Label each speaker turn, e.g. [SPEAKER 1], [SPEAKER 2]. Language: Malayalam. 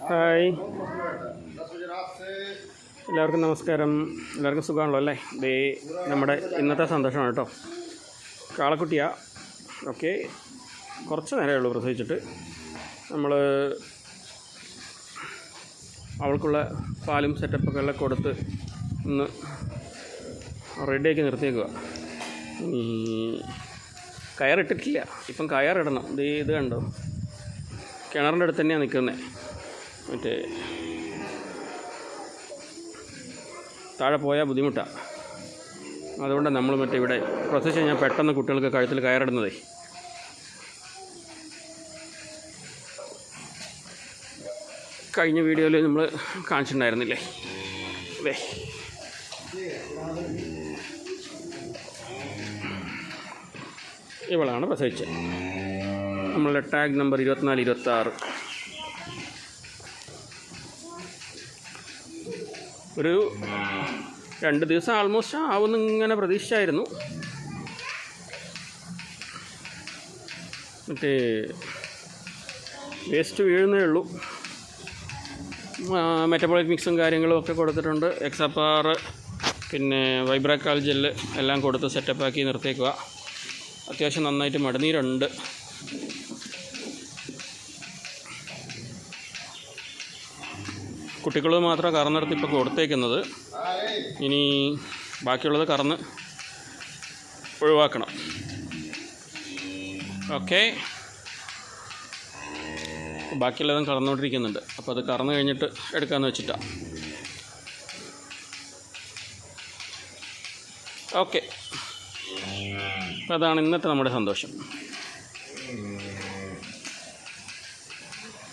[SPEAKER 1] ഹായ്, എല്ലാവർക്കും നമസ്കാരം. എല്ലാവർക്കും സുഖമാണല്ലോ അല്ലേ? ദേ നമ്മുടെ ഇന്നത്തെ സന്തോഷമാണ് കേട്ടോ. കാളക്കുട്ടിയാ. ഓക്കെ, കുറച്ച് നേരമേ ഉള്ളൂ പ്രസവിച്ചിട്ട്. നമ്മൾ അവൾക്കുള്ള പാലും സെറ്റപ്പൊക്കെ എല്ലാം കൊടുത്ത് ഒന്ന് റെഡിയാക്കി നിർത്തിയേക്കുക. കയറിട്ടിട്ടില്ല, ഇപ്പം കയറിടണം. ഇത് കണ്ടോ, കിണറിൻ്റെ അടുത്ത് തന്നെയാണ് നിൽക്കുന്നത്. മറ്റേ താഴെ പോയാൽ ബുദ്ധിമുട്ടാണ്. അതുകൊണ്ടാണ് നമ്മൾ മറ്റേ ഇവിടെ പ്രസവിച്ച് കഴിഞ്ഞാൽ പെട്ടെന്ന് കുട്ടികൾക്ക് കഴുത്തിൽ കയറിടുന്നതേ. കഴിഞ്ഞ വീഡിയോയിൽ നമ്മൾ കാണിച്ചിട്ടുണ്ടായിരുന്നില്ലേ? അതെ, ഇവളാണ് പ്രസവിച്ചത്. നമ്മളുടെ ടാഗ് നമ്പർ 2426. ഒരു 2 ദിവസം ആൾമോസ്റ്റ് ആവുമെന്ന് ഇങ്ങനെ പ്രതീക്ഷിച്ചായിരുന്നു. മറ്റേ വേസ്റ്റ് വീഴുന്നേ ഉള്ളൂ. മെറ്റബോളിക് മിക്സും കാര്യങ്ങളും ഒക്കെ കൊടുത്തിട്ടുണ്ട്. എക്സപ്പാർ പിന്നെ വൈബ്രാക്കാൽ ജെല്ല് എല്ലാം കൊടുത്ത് സെറ്റപ്പാക്കി നിർത്തിയേക്കുക. അത്യാവശ്യം നന്നായിട്ട് മടനീരുണ്ട്. കുട്ടികൾ മാത്രം കറന്നെടുത്ത് ഇപ്പോൾ കൊടുത്തേക്കുന്നത്. ഇനി ബാക്കിയുള്ളത് കറന്ന് ഒഴിവാക്കണം. ഓക്കെ, ബാക്കിയുള്ളതും കറന്നുകൊണ്ടിരിക്കുന്നുണ്ട്. അപ്പോൾ അത് കറന്ന് കഴിഞ്ഞിട്ട് എടുക്കാമെന്ന് വെച്ചിട്ടാണ്. ഓക്കെ, അപ്പോൾ അതാണ് ഇന്നത്തെ നമ്മുടെ സന്തോഷം.